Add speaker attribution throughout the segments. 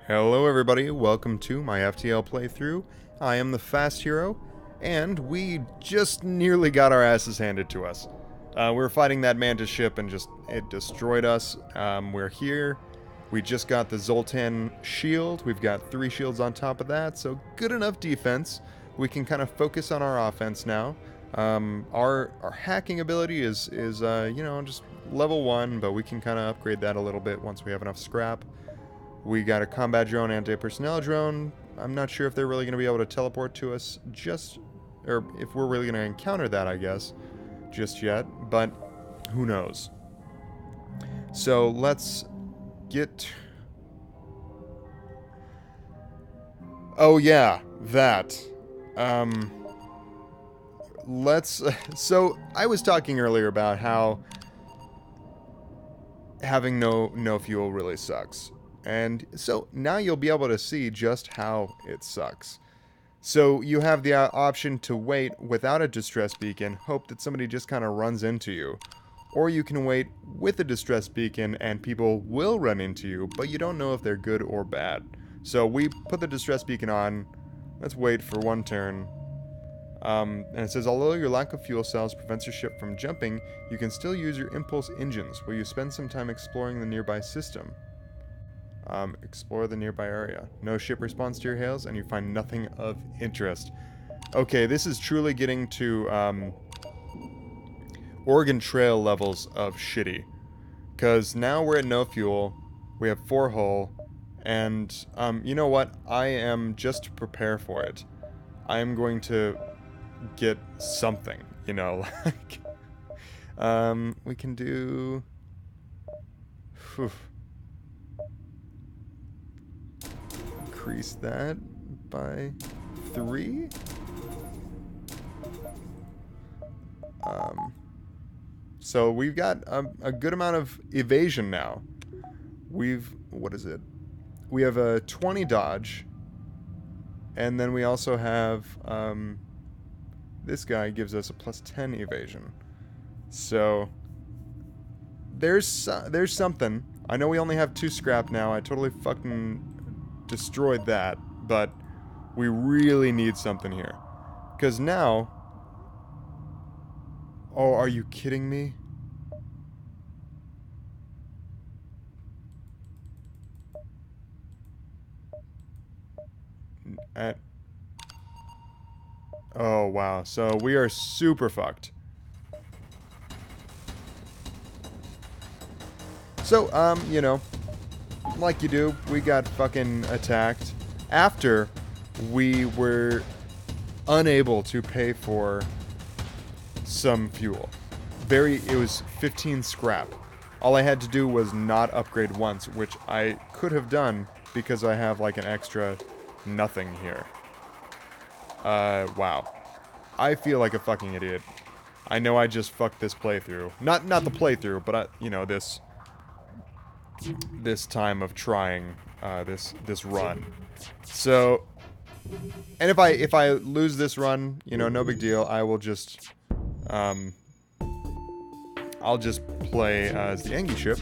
Speaker 1: Hello everybody, welcome to my FTL playthrough. I am the Fast Hero, and we just nearly got our asses handed to us. We were fighting that Mantis ship and it destroyed us. We're here. We just got the Zoltan shield. We've got 3 shields on top of that, so good enough defense. We can kind of focus on our offense now. Our hacking ability is just level 1, but we can kind of upgrade that a little bit once we have enough scrap. We got a combat drone, anti-personnel drone. I'm not sure if they're really going to be able to teleport to us or if we're really going to encounter that, I guess, just yet, but who knows. So let's get... Oh yeah, that. So I was talking earlier about how having no fuel really sucks. And so now you'll be able to see just how it sucks. So you have the option to wait without a distress beacon, hope that somebody just kind of runs into you. Or you can wait with a distress beacon and people will run into you, but you don't know if they're good or bad. So we put the distress beacon on. Let's wait for one turn. And it says, although your lack of fuel cells prevents your ship from jumping, you can still use your impulse engines. Will you spend some time exploring the nearby system? Explore the nearby area. No ship responds to your hails, and you find nothing of interest. Okay, this is truly getting to Oregon Trail levels of shitty. Because now we're at no fuel, we have 4 hull, and you know what? I am, just to prepare for it, I am going to get something, you know, like... we can do... Whew. Increase that by 3. So we've got a good amount of evasion now. What is it? We have a 20 dodge, and then we also have this guy gives us a plus 10 evasion. So there's something. I know we only have 2 scrap now. I totally fucking destroyed that, but we really need something here. Because now... Oh, are you kidding me? Oh, wow. So we are super fucked. So, you know... like you do, we got fucking attacked after we were unable to pay for some fuel. It was 15 scrap. All I had to do was not upgrade once, which I could have done because I have like an extra nothing here. Wow. I feel like a fucking idiot. I know I just fucked this playthrough. Not the playthrough, but you know, this time of trying this run. So, and if I lose this run, you know, no big deal. I will just I'll just play as the Engi ship,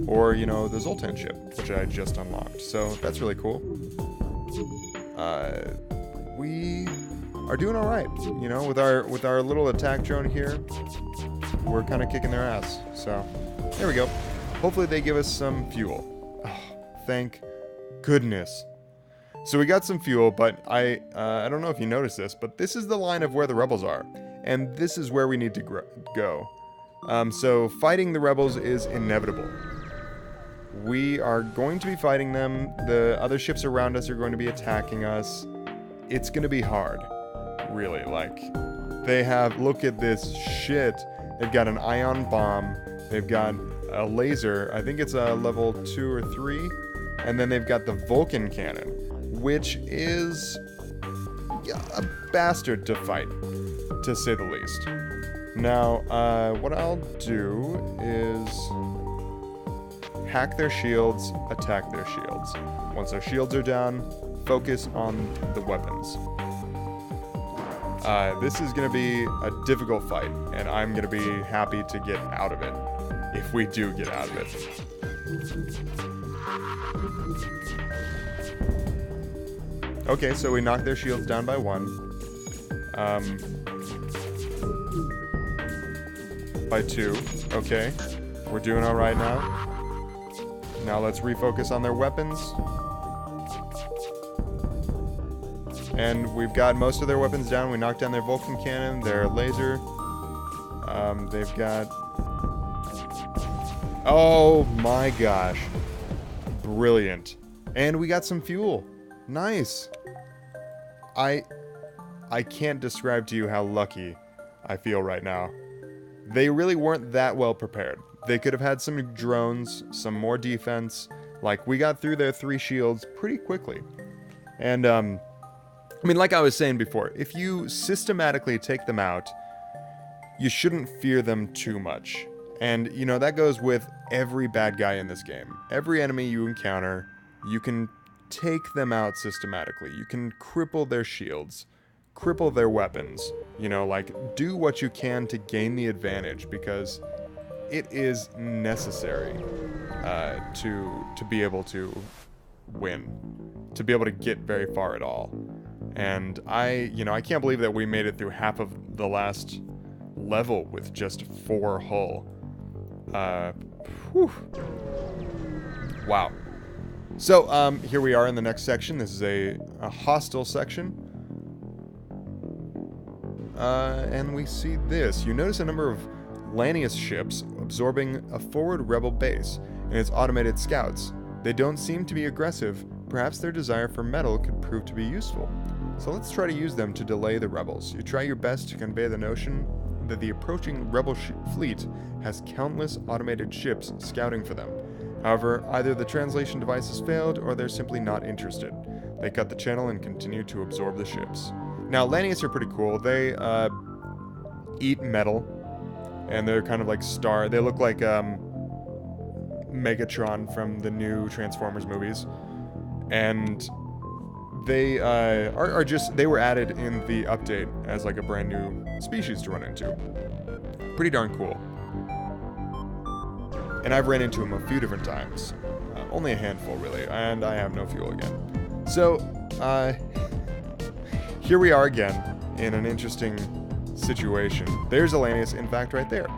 Speaker 1: or you know, the Zoltan ship, which I just unlocked. So that's really cool. We are doing all right, you know, with our little attack drone here. We're kind of kicking their ass. So there we go. Hopefully they give us some fuel. Oh, thank goodness. So we got some fuel, but I don't know if you noticed this, but this is the line of where the rebels are. And this is where we need to go. So fighting the rebels is inevitable. We are going to be fighting them. The other ships around us are going to be attacking us. It's going to be hard. Really, like, they have, look at this shit. They've got an ion bomb. They've got a laser, I think it's a level 2 or 3, and then they've got the Vulcan cannon, which is a bastard to fight, to say the least. Now, what I'll do is hack their shields, attack their shields. Once their shields are down, focus on the weapons. This is going to be a difficult fight, and I'm going to be happy to get out of it. If we do get out of it. Okay, so we knocked their shields down by 1. By 2. Okay. We're doing alright now. Now let's refocus on their weapons. And we've got most of their weapons down. We knocked down their Vulcan cannon, their laser. They've got... Oh my gosh. Brilliant. And we got some fuel. Nice. I can't describe to you how lucky I feel right now. They really weren't that well prepared. They could have had some drones, some more defense. Like, we got through their 3 shields pretty quickly. And, I mean, like I was saying before, if you systematically take them out, you shouldn't fear them too much. And, you know, that goes with every bad guy in this game. Every enemy you encounter, you can take them out systematically. You can cripple their shields, cripple their weapons. You know, like, do what you can to gain the advantage, because it is necessary to be able to win, to be able to get very far at all. And I can't believe that we made it through half of the last level with just 4 hull. Whew. Wow. So, here we are in the next section. This is a hostile section. And we see this. You notice a number of Lanius ships absorbing a forward rebel base and its automated scouts. They don't seem to be aggressive. Perhaps their desire for metal could prove to be useful. So let's try to use them to delay the rebels. You try your best to convey the notion that the approaching rebel fleet has countless automated ships scouting for them. However, either the translation device has failed or they're simply not interested. They cut the channel and continue to absorb the ships. Now, Lanius are pretty cool. They eat metal, and they're kind of like they look like Megatron from the new Transformers movies. And they they were added in the update as like a brand new species to run into. Pretty darn cool. And I've ran into them a few different times. Only a handful, really, and I have no fuel again. So, here we are again in an interesting situation. There's Lanius, in fact, right there.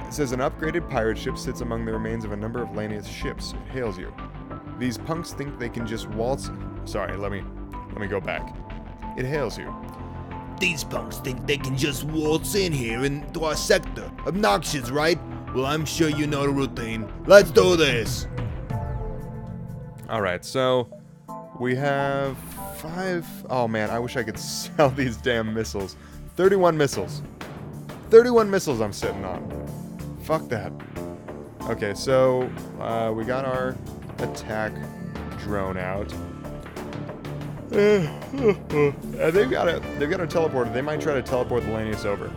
Speaker 1: It says an upgraded pirate ship sits among the remains of a number of Lanius ships. It hails you. These punks think they can just waltz... Sorry, let me go back. It hails you.
Speaker 2: These punks think they can just waltz in here into our sector. Obnoxious, right? Well, I'm sure you know the routine. Let's do this!
Speaker 1: Alright, so we have 5... Oh man, I wish I could sell these damn missiles. 31 missiles. 31 missiles I'm sitting on. Fuck that. Okay, so we got our attack drone out. They've got a teleporter. They might try to teleport the Lanius over.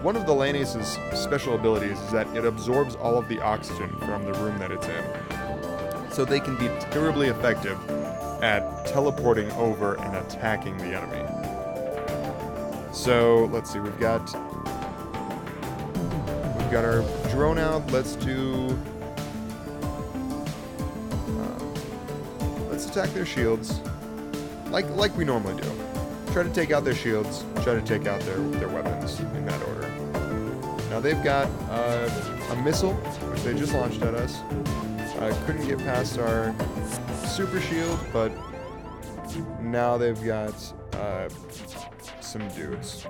Speaker 1: One of the Lanius' special abilities is that it absorbs all of the oxygen from the room that it's in. So they can be terribly effective at teleporting over and attacking the enemy. So, let's see, we've got our drone out. Let's do... let's attack their shields. Like we normally do. Try to take out their shields, try to take out their weapons in that order. Now they've got a missile, which they just launched at us. Couldn't get past our super shield, but now they've got some dudes.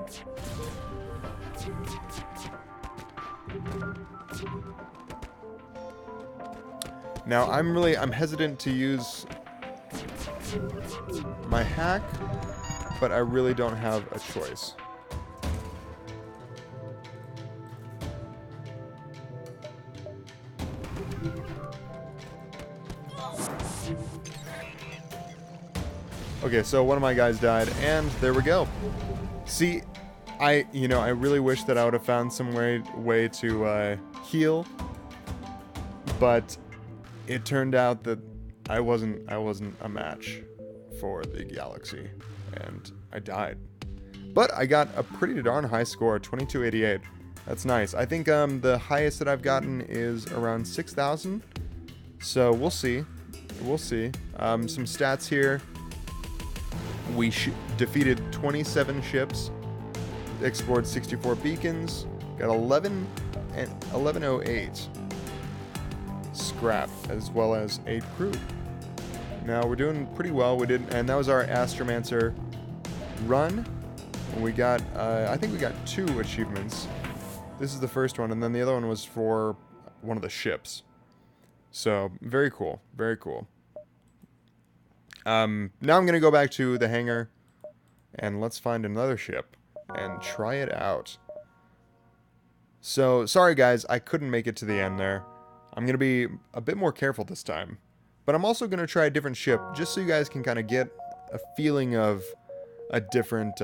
Speaker 1: Now I'm hesitant to use my hack, but I really don't have a choice. Okay, so one of my guys died, and there we go. See, I really wish that I would have found some way to heal, but it turned out that I wasn't a match for the galaxy, and I died. But I got a pretty darn high score, 2288. That's nice. I think the highest that I've gotten is around 6,000. So we'll see. We'll see. Some stats here. We defeated 27 ships, explored 64 beacons, got 11 and 1108 scrap, as well as 8 crew. Now we're doing pretty well. We did, and that was our Astromancer run. And we got, I think we got 2 achievements. This is the first one, and then the other one was for one of the ships. So very cool, very cool. Now I'm gonna go back to the hangar, and let's find another ship and try it out. So sorry guys, I couldn't make it to the end there. I'm gonna be a bit more careful this time, but I'm also gonna try a different ship just so you guys can kind of get a feeling of a different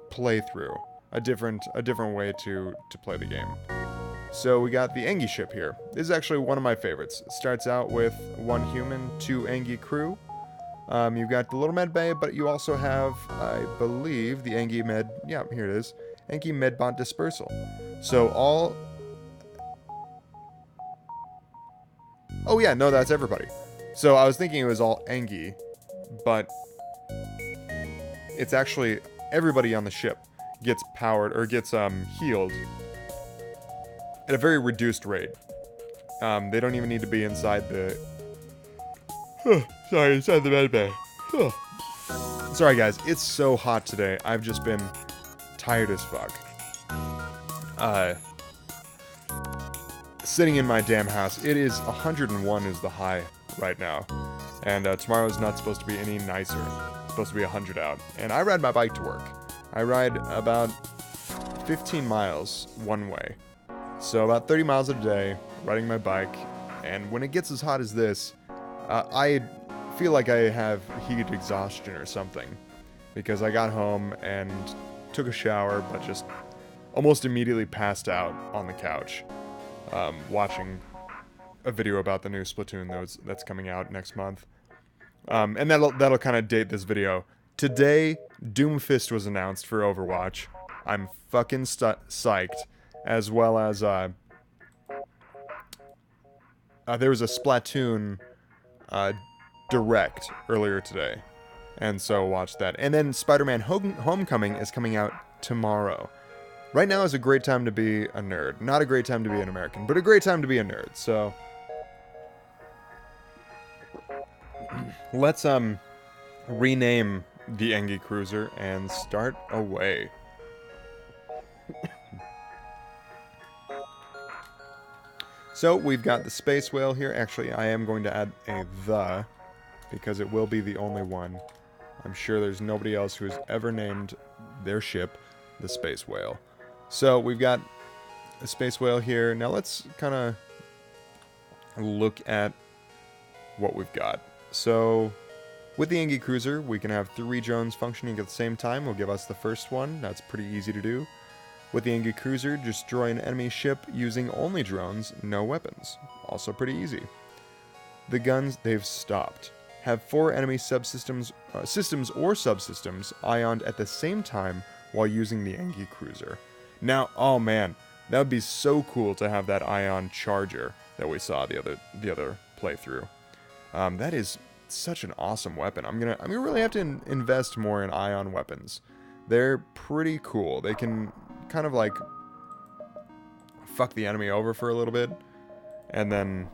Speaker 1: playthrough, a different way to play the game. So we got the Engi ship here. This is actually one of my favorites. It starts out with 1 human, 2 Engi crew. You've got the little med bay, but you also have, I believe, the Engi med. Yeah, here it is. Engi medbot dispersal. So all. Oh yeah, no, that's everybody. So I was thinking it was all Engi, but it's actually everybody on the ship gets powered or gets healed at a very reduced rate. They don't even need to be inside the... inside the med bay. Sorry guys, it's so hot today. I've just been tired as fuck. Sitting in my damn house. It is 101 is the high right now. And tomorrow's not supposed to be any nicer. It's supposed to be 100 out. And I ride my bike to work. I ride about 15 miles one way. So about 30 miles a day, riding my bike, and when it gets as hot as this, I feel like I have heat exhaustion or something, because I got home and took a shower, but just almost immediately passed out on the couch, watching a video about the new Splatoon that's coming out next month, and that'll kind of date this video. Today, Doomfist was announced for Overwatch. I'm fucking psyched. As well as, there was a Splatoon Direct earlier today. And so watch that. And then Spider-Man Homecoming is coming out tomorrow. Right now is a great time to be a nerd. Not a great time to be an American, but a great time to be a nerd. So let's rename the Engi Cruiser and start away. So we've got the space whale here. Actually, I am going to add a "the" because it will be the only one. I'm sure there's nobody else who's ever named their ship the space whale. So we've got a space whale here. Now let's kind of look at what we've got. So with the Engi Cruiser, we can have 3 drones functioning at the same time. Will give us the first one. That's pretty easy to do. With the Engi Cruiser, destroy an enemy ship using only drones, no weapons. Also pretty easy. The guns, they've stopped. Have 4 enemy subsystems, systems or subsystems ioned at the same time while using the Engi Cruiser. Now, oh man, that would be so cool to have that ion charger that we saw the other playthrough. That is such an awesome weapon. I'm gonna really have to invest more in ion weapons. They're pretty cool. They can kind of like fuck the enemy over for a little bit, and then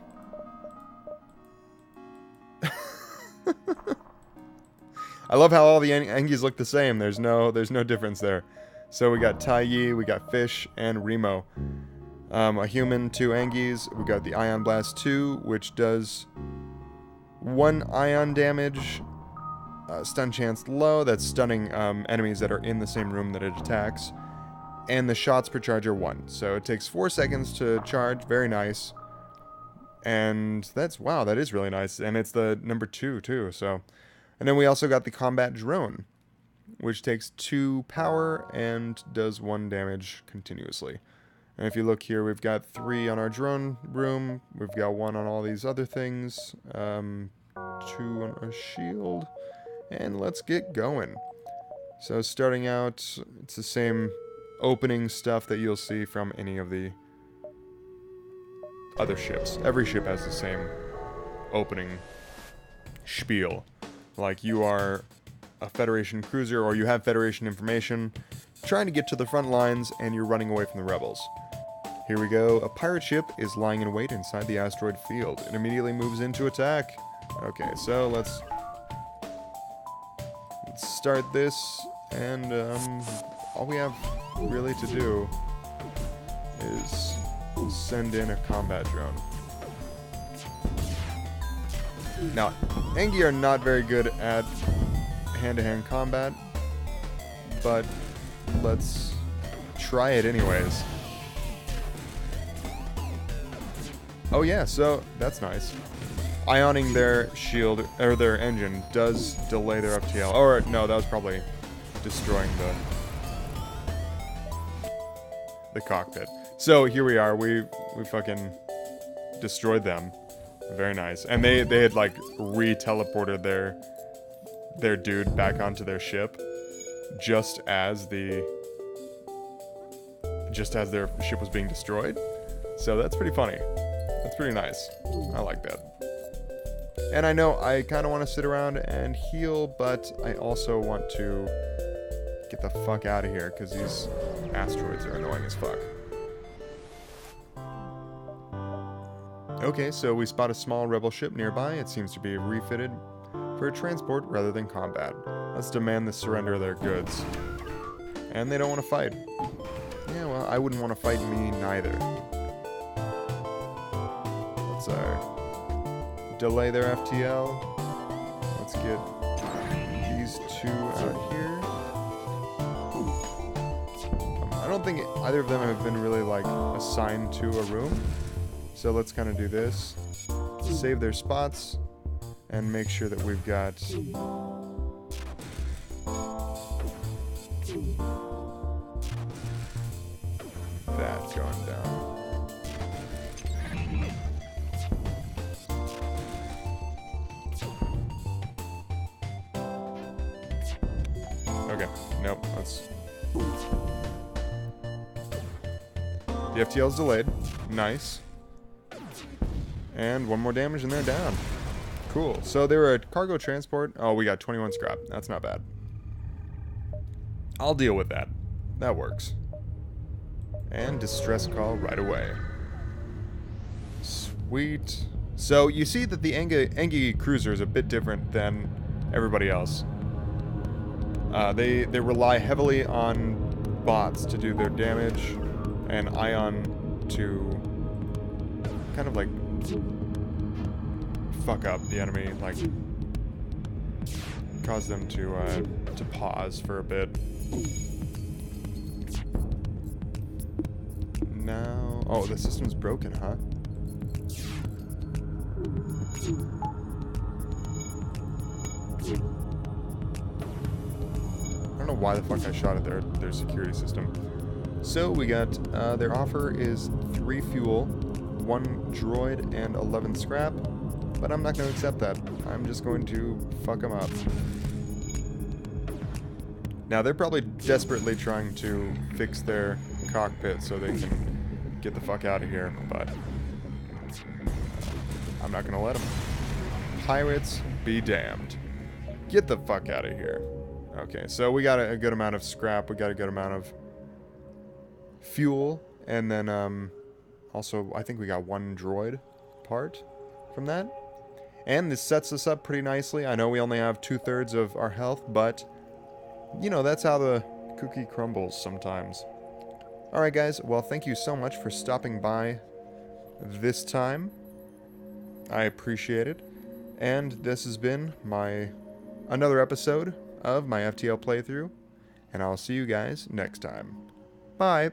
Speaker 1: I love how all the Engis look the same. There's no difference there. So we got Tai Yi, we got Fish, and Remo. A human, 2 Engis. We got the Ion Blast 2, which does 1 ion damage. Stun chance low. That's stunning enemies that are in the same room that it attacks. And the shots per charge are 1. So it takes 4 seconds to charge. Very nice. And wow, that is really nice. And it's the number 2 too. So, and then we also got the combat drone, which takes 2 power and does 1 damage continuously. And if you look here, we've got 3 on our drone room. We've got 1 on all these other things. 2 on our shield. And let's get going. So starting out, it's the same opening stuff that you'll see from any of the other ships. Every ship has the same opening spiel. like you are a Federation cruiser or you have Federation information, trying to get to the front lines and you're running away from the rebels. Here we go. A pirate ship is lying in wait inside the asteroid field. It immediately moves in to attack. Okay, so let's start this, and all we have really to do is send in a combat drone. Now, Engi are not very good at hand-to-hand combat, but let's try it anyways. Oh yeah, so that's nice. Ioning their shield, or their engine, does delay their FTL. Or, no, that was probably destroying the cockpit. So, here we are. We fucking destroyed them. Very nice. And they had, like, re-teleported their dude back onto their ship just as their ship was being destroyed. So, that's pretty funny. That's pretty nice. I like that. And I know I kind of want to sit around and heal, but I also want to get the fuck out of here because these asteroids are annoying as fuck. Okay, so we spot a small rebel ship nearby. It seems to be refitted for transport rather than combat. Let's demand the surrender of their goods. And they don't want to fight. Yeah, well, I wouldn't want to fight me neither. Let's delay their FTL. Let's get these two out here. I don't think either of them have been really, like, assigned to a room. So let's kind of do this. Save their spots and make sure that we've got that going down. Okay, nope, let's... The FTL's delayed. Nice. And one more damage and they're down. Cool. So they were a cargo transport. Oh, we got 21 scrap. That's not bad. I'll deal with that. That works. And distress call right away. Sweet. So you see that the Engi cruiser is a bit different than everybody else. They rely heavily on bots to do their damage, and Ion to kind of like fuck up the enemy, like cause them to pause for a bit. Now, oh, the system's broken, huh? I don't know why the fuck I shot at their security system. So we got, their offer is 3 fuel, 1 droid, and 11 scrap, but I'm not going to accept that. I'm just going to fuck them up. Now, they're probably desperately trying to fix their cockpit so they can get the fuck out of here, but I'm not going to let them. Pirates be damned. Get the fuck out of here. Okay, so we got a good amount of scrap, we got a good amount of fuel, and then also I think we got 1 droid part from that. And this sets us up pretty nicely. I know we only have 2/3 of our health, but you know, that's how the cookie crumbles sometimes. Alright guys, well thank you so much for stopping by this time. I appreciate it. And this has been another episode of my FTL playthrough, and I'll see you guys next time. Bye!